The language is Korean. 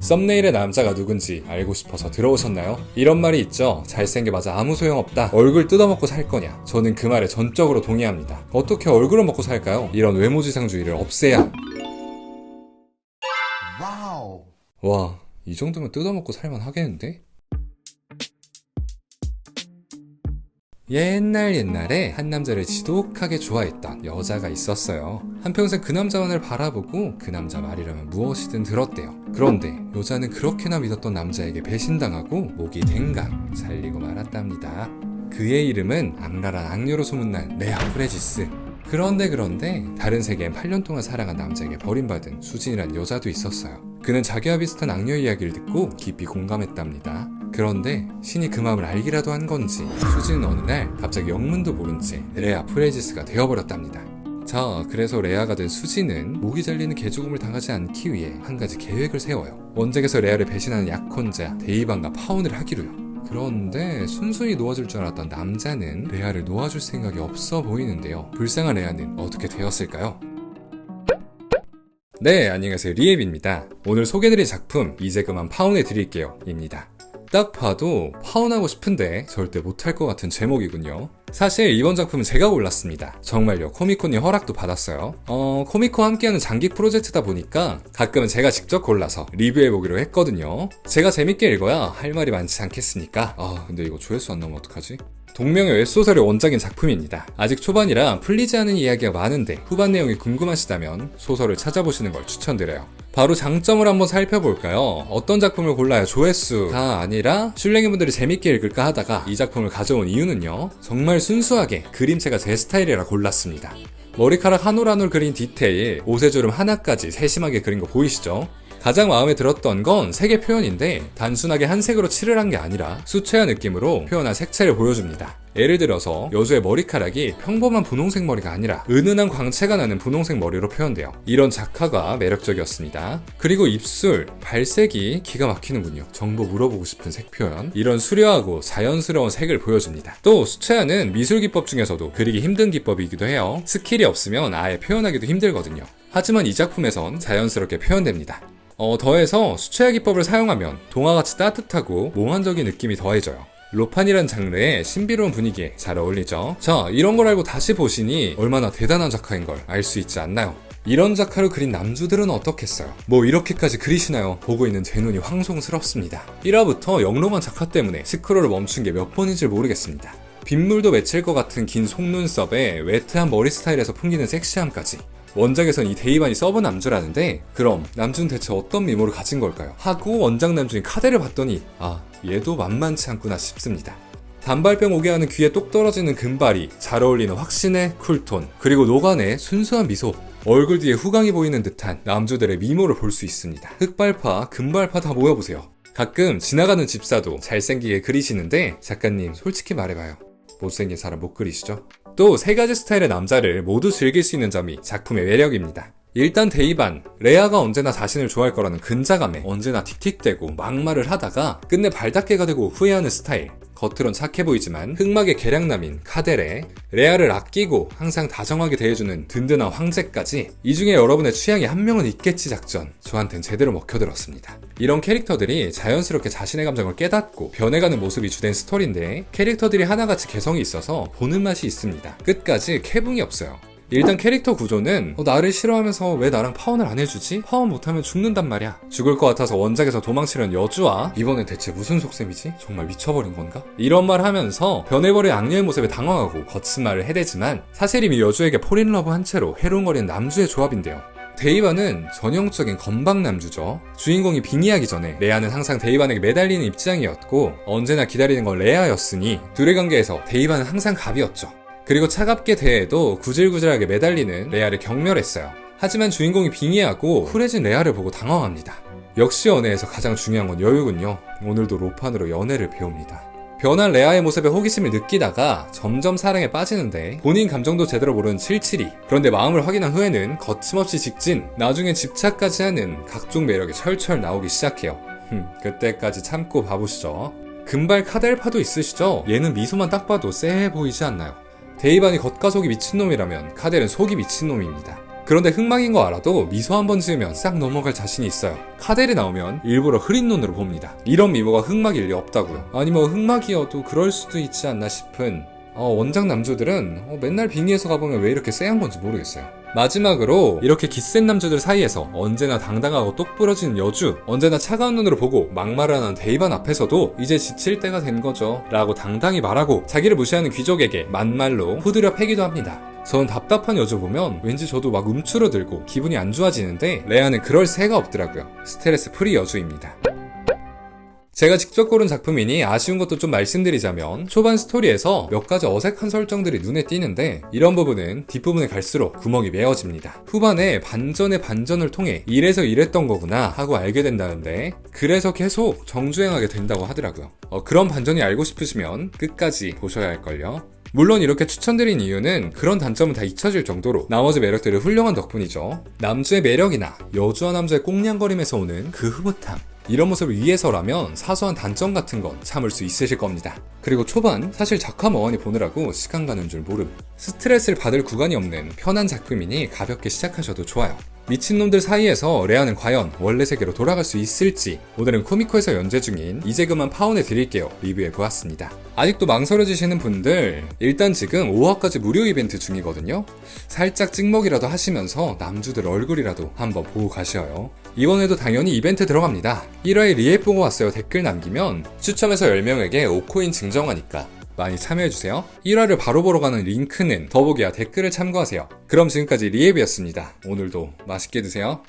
썸네일의 남자가 누군지 알고 싶어서 들어오셨나요? 이런 말이 있죠. 잘생겨봐자 아무 소용없다. 얼굴 뜯어먹고 살 거냐? 저는 그 말에 전적으로 동의합니다. 어떻게 얼굴을 먹고 살까요? 이런 외모지상주의를 없애야. 와우. 와, 이 정도면 뜯어먹고 살만 하겠는데? 옛날에 한 남자를 지독하게 좋아했던 여자가 있었어요. 한평생 그 남자만을 바라보고 그 남자 말이라면 무엇이든 들었대요. 그런데 여자는 그렇게나 믿었던 남자에게 배신당하고 목이 댕강 잘리고 말았답니다. 그의 이름은 악랄한 악녀로 소문난 레아 프레지스. 그런데 다른 세계엔 8년 동안 사랑한 남자에게 버림받은 수진이란 여자도 있었어요. 그는 자기와 비슷한 악녀 이야기를 듣고 깊이 공감했답니다. 그런데 신이 그 마음을 알기라도 한 건지 수진은 어느 날 갑자기 영문도 모른 채 레아 프레지스가 되어버렸답니다. 자, 그래서 레아가 된 수진은 목이 잘리는 개죽음을 당하지 않기 위해 한 가지 계획을 세워요. 원작에서 레아를 배신하는 약혼자 데이반과 파혼을 하기로요. 그런데 순순히 놓아줄 줄 알았던 남자는 레아를 놓아줄 생각이 없어 보이는데요. 불쌍한 레아는 어떻게 되었을까요? 네, 안녕하세요, 리앱입니다. 오늘 소개해드릴 작품 이제 그만 파혼해드릴게요 입니다. 딱 봐도 파혼하고 싶은데 절대 못할 것 같은 제목이군요. 사실 이번 작품은 제가 골랐습니다. 정말요, 코미콘님 허락도 받았어요. 코미콘 함께하는 장기 프로젝트다 보니까 가끔은 제가 직접 골라서 리뷰해보기로 했거든요. 제가 재밌게 읽어야 할 말이 많지 않겠습니까? 근데 이거 조회수 안 나오면 어떡하지? 동명의 웹소설의 원작인 작품입니다. 아직 초반이라 풀리지 않은 이야기가 많은데 후반 내용이 궁금하시다면 소설을 찾아보시는 걸 추천드려요. 바로 장점을 한번 살펴볼까요? 어떤 작품을 골라야 조회수가 아니라 슐랭이분들이 재밌게 읽을까 하다가 이 작품을 가져온 이유는요, 정말 순수하게 그림체가 제 스타일이라 골랐습니다. 머리카락 한 올 한 올 그린 디테일, 옷의 주름 하나까지 세심하게 그린 거 보이시죠? 가장 마음에 들었던 건 색의 표현인데 단순하게 한 색으로 칠을 한 게 아니라 수채화 느낌으로 표현한 색채를 보여줍니다. 예를 들어서 여주의 머리카락이 평범한 분홍색 머리가 아니라 은은한 광채가 나는 분홍색 머리로 표현돼요. 이런 작화가 매력적이었습니다. 그리고 입술, 발색이 기가 막히는군요. 정보 물어보고 싶은 색 표현. 이런 수려하고 자연스러운 색을 보여줍니다. 또 수채화는 미술 기법 중에서도 그리기 힘든 기법이기도 해요. 스킬이 없으면 아예 표현하기도 힘들거든요. 하지만 이 작품에선 자연스럽게 표현됩니다. 더해서 수채화 기법을 사용하면 동화같이 따뜻하고 몽환적인 느낌이 더해져요. 로판이란 장르의 신비로운 분위기에 잘 어울리죠. 자, 이런 걸 알고 다시 보시니 얼마나 대단한 작가인 걸 알 수 있지 않나요? 이런 작가로 그린 남주들은 어떻겠어요? 뭐 이렇게까지 그리시나요? 보고 있는 제 눈이 황송스럽습니다. 1화부터 영롱한 작화 때문에 스크롤을 멈춘 게 몇 번인지 모르겠습니다. 빗물도 맺힐 것 같은 긴 속눈썹에 웨트한 머리 스타일에서 풍기는 섹시함까지. 원작에선 이 데이반이 서브 남주라는데 그럼 남주는 대체 어떤 미모를 가진 걸까요? 하고 원작 남주인 카데를 봤더니 얘도 만만치 않구나 싶습니다. 단발병 오게 하는 귀에 똑 떨어지는 금발이 잘 어울리는 확신의 쿨톤, 그리고 노간의 순수한 미소, 얼굴 뒤에 후광이 보이는 듯한 남주들의 미모를 볼 수 있습니다. 흑발파, 금발파 다 모여보세요. 가끔 지나가는 집사도 잘생기게 그리시는데 작가님 솔직히 말해봐요. 못생긴 사람 못 그리시죠? 또 세 가지 스타일의 남자를 모두 즐길 수 있는 점이 작품의 매력입니다. 일단 데이반, 레아가 언제나 자신을 좋아할 거라는 근자감에 언제나 틱틱대고 막말을 하다가 끝내 발닦개가 되고 후회하는 스타일. 겉으론 착해 보이지만 흑막의 계량남인 카데레, 레아를 아끼고 항상 다정하게 대해주는 든든한 황제까지, 이 중에 여러분의 취향이 한 명은 있겠지 작전, 저한텐 제대로 먹혀들었습니다. 이런 캐릭터들이 자연스럽게 자신의 감정을 깨닫고 변해가는 모습이 주된 스토리인데 캐릭터들이 하나같이 개성이 있어서 보는 맛이 있습니다. 끝까지 캐붕이 없어요. 일단 캐릭터 구조는 나를 싫어하면서 왜 나랑 파혼을 안 해주지? 파혼 못하면 죽는단 말이야. 죽을 것 같아서 원작에서 도망치려는 여주와 이번엔 대체 무슨 속셈이지? 정말 미쳐버린 건가? 이런 말 하면서 변해버린 악녀의 모습에 당황하고 거친 말을 해대지만 사실 이미 여주에게 폴인러브 한 채로 해롱거리는 남주의 조합인데요. 데이반은 전형적인 건방 남주죠. 주인공이 빙의하기 전에 레아는 항상 데이반에게 매달리는 입장이었고 언제나 기다리는 건 레아였으니 둘의 관계에서 데이반은 항상 갑이었죠. 그리고 차갑게 대해도 구질구질하게 매달리는 레아를 경멸했어요. 하지만 주인공이 빙의하고 쿨해진 레아를 보고 당황합니다. 역시 연애에서 가장 중요한 건 여유군요. 오늘도 로판으로 연애를 배웁니다. 변한 레아의 모습에 호기심을 느끼다가 점점 사랑에 빠지는데 본인 감정도 제대로 모르는 772. 그런데 마음을 확인한 후에는 거침없이 직진, 나중엔 집착까지 하는 각종 매력이 철철 나오기 시작해요. 그때까지 참고 봐보시죠. 금발 카델파도 있으시죠? 얘는 미소만 딱 봐도 쎄해 보이지 않나요? 데이반이 겉과 속이 미친놈이라면 카델은 속이 미친놈입니다. 그런데 흑막인 거 알아도 미소 한번 지으면 싹 넘어갈 자신이 있어요. 카델이 나오면 일부러 흐린 눈으로 봅니다. 이런 미모가 흑막일 리 없다고요. 아니 뭐 흑막이어도 그럴 수도 있지 않나 싶은 원작 남주들은 맨날 빙의에서 가보면 왜 이렇게 쎄한 건지 모르겠어요. 마지막으로 이렇게 기센 남주들 사이에서 언제나 당당하고 똑부러지는 여주, 언제나 차가운 눈으로 보고 막말하는 대입안 앞에서도 이제 지칠 때가 된 거죠 라고 당당히 말하고 자기를 무시하는 귀족에게 만말로 후드려 패기도 합니다. 전 답답한 여주 보면 왠지 저도 막 움츠러들고 기분이 안 좋아지는데 레아는 그럴 새가 없더라고요. 스트레스 프리 여주입니다. 제가 직접 고른 작품이니 아쉬운 것도 좀 말씀드리자면 초반 스토리에서 몇 가지 어색한 설정들이 눈에 띄는데 이런 부분은 뒷부분에 갈수록 구멍이 메어집니다. 후반에 반전의 반전을 통해 이래서 이랬던 거구나 하고 알게 된다는데 그래서 계속 정주행하게 된다고 하더라고요. 그런 반전이 알고 싶으시면 끝까지 보셔야 할걸요. 물론 이렇게 추천드린 이유는 그런 단점은 다 잊혀질 정도로 나머지 매력들이 훌륭한 덕분이죠. 남주의 매력이나 여주와 남주의 꽁냥거림에서 오는 그 흐뭇함, 이런 모습을 위해서라면 사소한 단점 같은 건 참을 수 있으실 겁니다. 그리고 초반 사실 작화 어안이 보느라고 시간 가는 줄 모름. 스트레스를 받을 구간이 없는 편한 작품이니 가볍게 시작하셔도 좋아요. 미친놈들 사이에서 레아는 과연 원래 세계로 돌아갈 수 있을지 오늘은 코미코에서 연재 중인 이제 그만 파혼해 드릴게요 리뷰해보았습니다. 아직도 망설여지시는 분들 일단 지금 5화까지 무료 이벤트 중이거든요. 살짝 찍먹이라도 하시면서 남주들 얼굴이라도 한번 보고 가셔요. 이번에도 당연히 이벤트 들어갑니다. 1화에 리액 보고 왔어요 댓글 남기면 추첨해서 10명에게 5코인 증정하니까 많이 참여해주세요. 1화를 바로 보러 가는 링크는 더보기와 댓글을 참고하세요. 그럼 지금까지 리앱이었습니다. 오늘도 맛있게 드세요.